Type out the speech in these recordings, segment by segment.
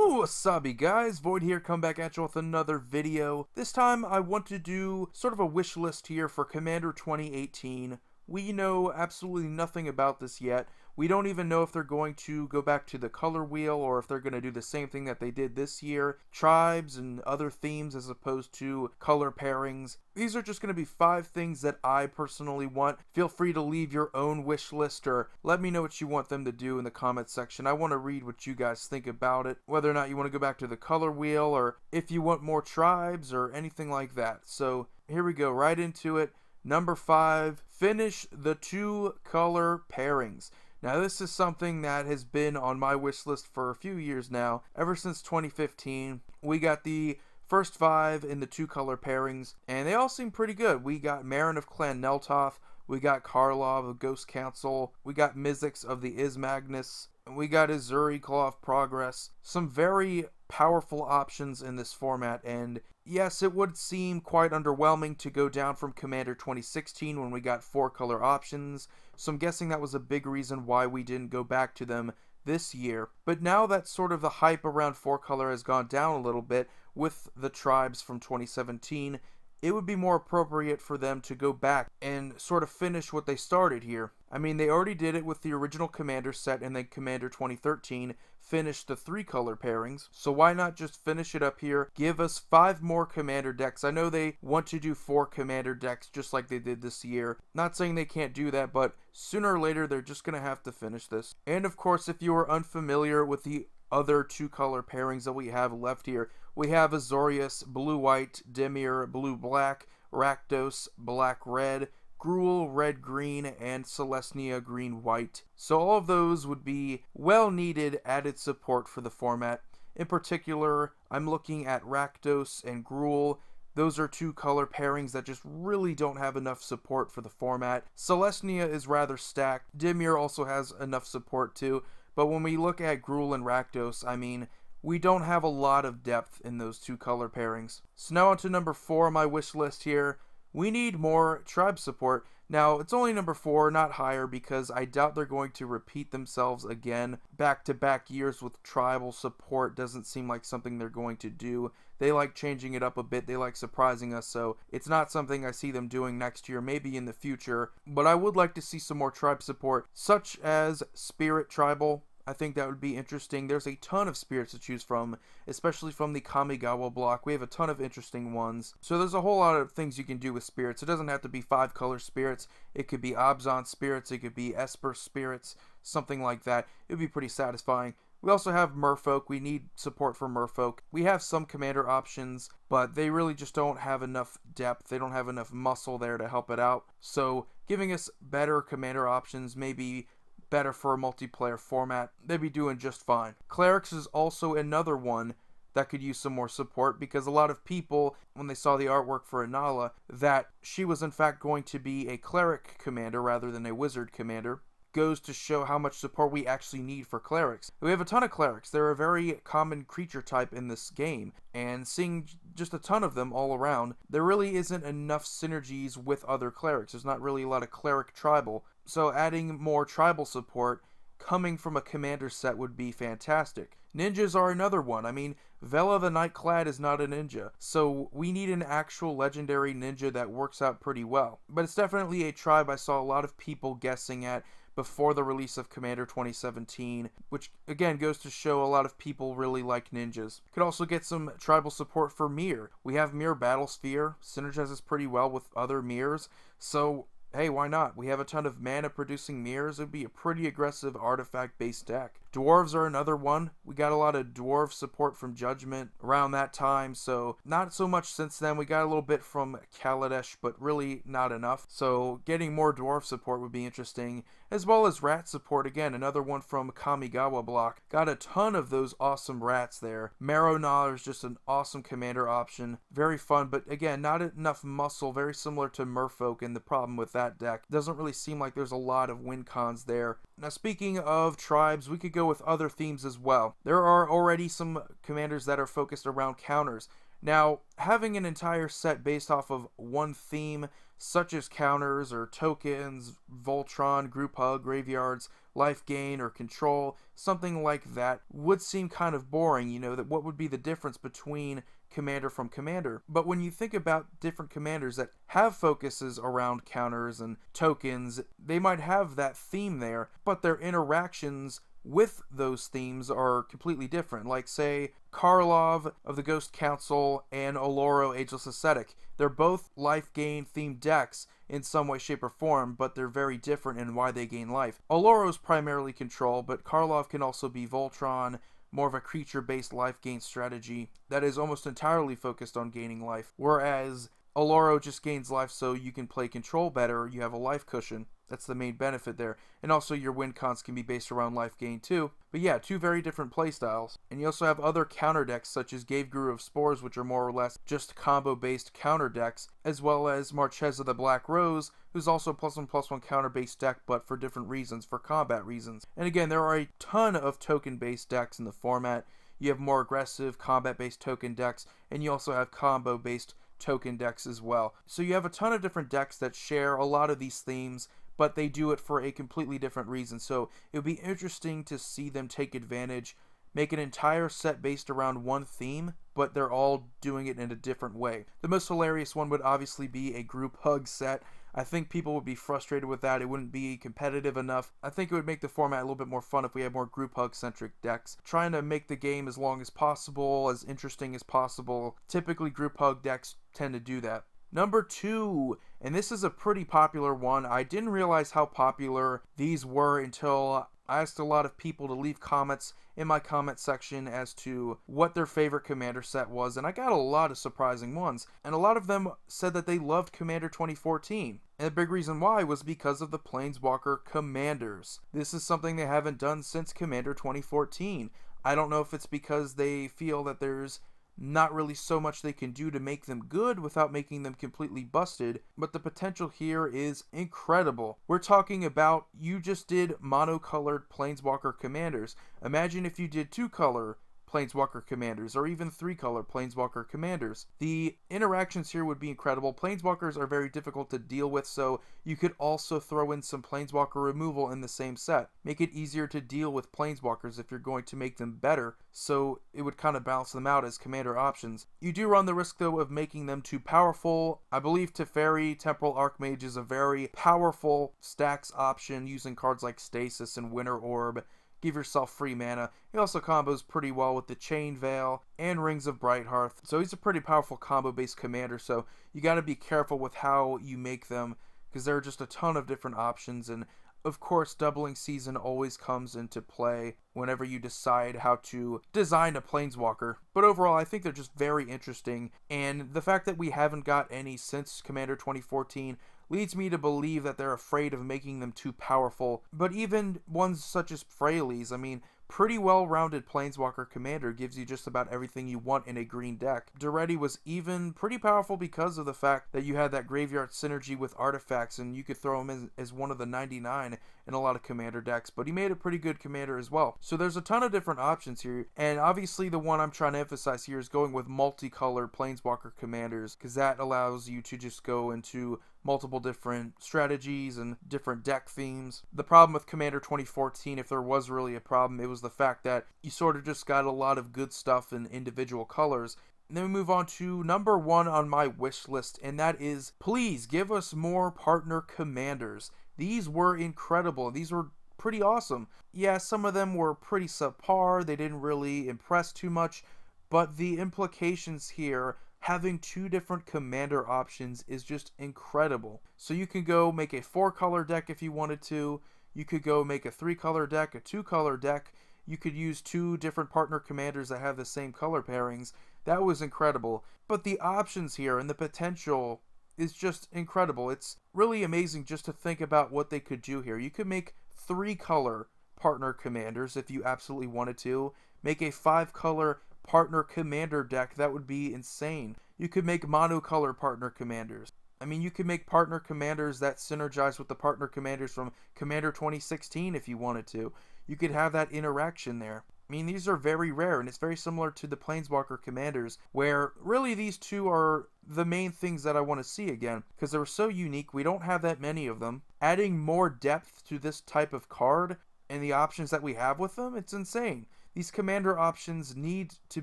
Wasabi guys, Void here, come back at you with another video. This time I want to do sort of a wish list here for Commander 2018. We know absolutely nothing about this yet. We don't even know if they're going to go back to the color wheel or if they're going to do the same thing that they did this year. Tribes and other themes as opposed to color pairings. These are just going to be 5 things that I personally want. Feel free to leave your own wish list or let me know what you want them to do in the comment section. I want to read what you guys think about it. Whether or not you want to go back to the color wheel or if you want more tribes or anything like that. So here we go, right into it. Number 5, finish the 2 color pairings. Now this is something that has been on my wish list for a few years now, ever since 2015. We got the first 5 in the 2 color pairings, and they all seem pretty good. We got Marin of Clan Neltoth, we got Karlov of Ghost Council, we got Mizzix of the Ismagnus, we got Azuri Claw of Progress. Some very powerful options in this format, and yes, it would seem quite underwhelming to go down from Commander 2016 when we got 4 color options, so I'm guessing that was a big reason why we didn't go back to them this year. But now that sort of the hype around 4 color has gone down a little bit with the tribes from 2017, it would be more appropriate for them to go back and sort of finish what they started here. I mean, they already did it with the original Commander set, and then Commander 2013 finished the 3 color pairings. So why not just finish it up here? Give us 5 more Commander decks. I know they want to do 4 Commander decks just like they did this year. Not saying they can't do that, but sooner or later they're just going to have to finish this. And of course, if you are unfamiliar with the other 2 color pairings that we have left here, we have Azorius, blue-white, Dimir, blue-black, Rakdos, black-red, Gruul, red-green, and Celestia, green-white. So all of those would be well-needed added support for the format. In particular, I'm looking at Rakdos and Gruul. Those are 2 color pairings that just really don't have enough support for the format. Celestia is rather stacked. Dimir also has enough support too. But when we look at Gruul and Rakdos, I mean, we don't have a lot of depth in those 2 color pairings. So now on to number 4 on my wish list here. We need more tribe support. Now, it's only number 4, not higher, because I doubt they're going to repeat themselves again. Back-to-back years with tribal support doesn't seem like something they're going to do. They like changing it up a bit. They like surprising us, so it's not something I see them doing next year, maybe in the future. But I would like to see some more tribe support, such as Spirit Tribal. I think that would be interesting. There's a ton of spirits to choose from, especially from the Kamigawa block. We have a ton of interesting ones. So there's a whole lot of things you can do with spirits. It doesn't have to be 5 color spirits. It could be Abzan spirits. It could be Esper spirits, something like that. It would be pretty satisfying. We also have Merfolk. We need support for Merfolk. We have some commander options, but they really just don't have enough depth. They don't have enough muscle there to help it out. So giving us better commander options, maybe better for a multiplayer format, they'd be doing just fine. Clerics is also another one that could use some more support, because a lot of people, when they saw the artwork for Inala, that she was in fact going to be a cleric commander rather than a wizard commander, goes to show how much support we actually need for clerics. We have a ton of clerics. They're a very common creature type in this game, and seeing just a ton of them all around, there really isn't enough synergies with other clerics. There's not really a lot of cleric tribal, so adding more tribal support coming from a commander set would be fantastic. Ninjas are another one. I mean, Vela the Nightclad is not a ninja, so we need an actual legendary ninja that works out pretty well. But it's definitely a tribe I saw a lot of people guessing at before the release of Commander 2017, which again goes to show a lot of people really like ninjas. Could also get some tribal support for Mir. We have Mir Battlesphere, synergizes pretty well with other Mirs, so hey, why not? We have a ton of mana producing mirrors. It would be a pretty aggressive artifact based deck. Dwarves are another one. We got a lot of dwarf support from Judgment around that time, so not so much since then. We got a little bit from Kaladesh, but really not enough. So getting more dwarf support would be interesting, as well as rat support. Again, another one from Kamigawa block. Got a ton of those awesome rats there. Marrow-Gnaw is just an awesome commander option. Very fun, but again, not enough muscle. Very similar to Merfolk, and the problem with that deck, doesn't really seem like there's a lot of win cons there. Now, speaking of tribes, we could go with other themes as well. There are already some commanders that are focused around counters. Now, having an entire set based off of one theme, such as counters or tokens, Voltron, group hug, graveyards, life gain, or control, something like that, would seem kind of boring. You know, that what would be the difference between commander from commander? But when you think about different commanders that have focuses around counters and tokens, they might have that theme there, but their interactions with those themes are completely different. Like, say, Karlov of the Ghost Council and Oloro Ageless Ascetic. They're both life gain themed decks in some way, shape, or form, but they're very different in why they gain life. Oloro's primarily control, but Karlov can also be Voltron, more of a creature-based life gain strategy that is almost entirely focused on gaining life. Whereas Oloro just gains life so you can play control better, you have a life cushion. That's the main benefit there. And also your win cons can be based around life gain too. But yeah, two very different playstyles. And you also have other counter decks such as Gave Guru of Spores, which are more or less just combo based counter decks, as well as Marchesa the Black Rose, who's also a +1/+1 counter based deck, but for different reasons, for combat reasons. And again, there are a ton of token based decks in the format. You have more aggressive combat based token decks, and you also have combo based token decks as well. So you have a ton of different decks that share a lot of these themes, but they do it for a completely different reason. So it would be interesting to see them take advantage, make an entire set based around one theme, but they're all doing it in a different way. The most hilarious one would obviously be a group hug set. I think people would be frustrated with that. It wouldn't be competitive enough. I think it would make the format a little bit more fun if we had more group hug centric decks. Trying to make the game as long as possible, as interesting as possible. Typically group hug decks tend to do that. Number 2, and this is a pretty popular one. I didn't realize how popular these were until I asked a lot of people to leave comments in my comment section as to what their favorite Commander set was, and I got a lot of surprising ones. And a lot of them said that they loved Commander 2014. And the big reason why was because of the Planeswalker Commanders. This is something they haven't done since Commander 2014. I don't know if it's because they feel that there's not really so much they can do to make them good without making them completely busted, but the potential here is incredible. We're talking about, you just did monocolored Planeswalker Commanders. Imagine if you did two-color Planeswalker Commanders, or even three-color Planeswalker Commanders. The interactions here would be incredible. Planeswalkers are very difficult to deal with, so you could also throw in some Planeswalker removal in the same set. Make it easier to deal with Planeswalkers if you're going to make them better, so it would kind of balance them out as commander options. You do run the risk, though, of making them too powerful. I believe Teferi, Temporal Archmage, is a very powerful stacks option using cards like Stasis and Winter Orb. Give yourself free mana. He also combos pretty well with the Chain Veil and Rings of Brighthearth. So he's a pretty powerful combo-based commander, so you got to be careful with how you make them, because there are just a ton of different options. And of course, doubling season always comes into play whenever you decide how to design a Planeswalker. But overall, I think they're just very interesting, and the fact that we haven't got any since Commander 2014 leads me to believe that they're afraid of making them too powerful. But even ones such as Freyalise, I mean, pretty well-rounded Planeswalker Commander gives you just about everything you want in a green deck. Duretti was even pretty powerful because of the fact that you had that graveyard synergy with artifacts, and you could throw him as one of the 99 in a lot of Commander decks, but he made a pretty good Commander as well. So there's a ton of different options here, and obviously the one I'm trying to emphasize here is going with multicolored Planeswalker Commanders, because that allows you to just go into multiple different strategies and different deck themes. The problem with Commander 2014, if there was really a problem, it was the fact that you sort of just got a lot of good stuff in individual colors. And then we move on to number 1 on my wish list, and that is, please give us more partner commanders. These were incredible. These were pretty awesome. Yeah, some of them were pretty subpar. They didn't really impress too much, but the implications here, having two different commander options, is just incredible. So you can go make a 4-color deck if you wanted to. You could go make a 3-color deck, a 2-color deck. You could use 2 different partner commanders that have the same color pairings. That was incredible. But the options here and the potential is just incredible. It's really amazing just to think about what they could do here. You could make 3-color partner commanders if you absolutely wanted to. Make a 5-color partner commander deck. That would be insane. You could make monocolor partner commanders. I mean, you could make partner commanders that synergize with the partner commanders from Commander 2016 if you wanted to. You could have that interaction there. I mean, these are very rare, and it's very similar to the Planeswalker commanders, where really these two are the main things that I want to see again, because they were so unique. We don't have that many of them. Adding more depth to this type of card and the options that we have with them, it's insane. These commander options need to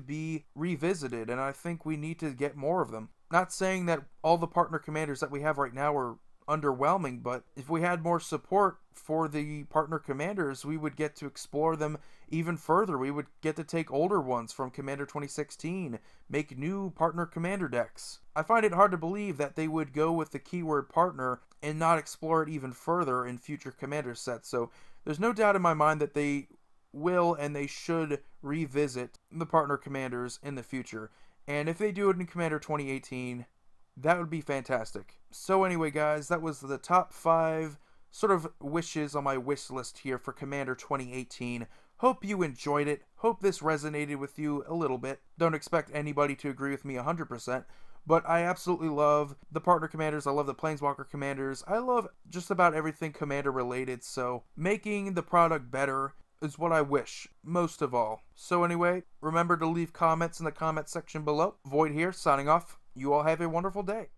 be revisited, and I think we need to get more of them. Not saying that all the partner commanders that we have right now are underwhelming, but if we had more support for the partner commanders, we would get to explore them even further. We would get to take older ones from Commander 2016, make new partner commander decks. I find it hard to believe that they would go with the keyword partner and not explore it even further in future commander sets. So there's no doubt in my mind that they will and they should revisit the partner commanders in the future. And if they do it in Commander 2018, that would be fantastic. So anyway, guys, that was the top 5 sort of wishes on my wish list here for Commander 2018. Hope you enjoyed it. Hope this resonated with you a little bit. Don't expect anybody to agree with me 100%. But I absolutely love the partner commanders. I love the Planeswalker commanders. I love just about everything commander related. So making the product better is what I wish, most of all. So anyway, remember to leave comments in the comment section below. Void here, signing off. You all have a wonderful day.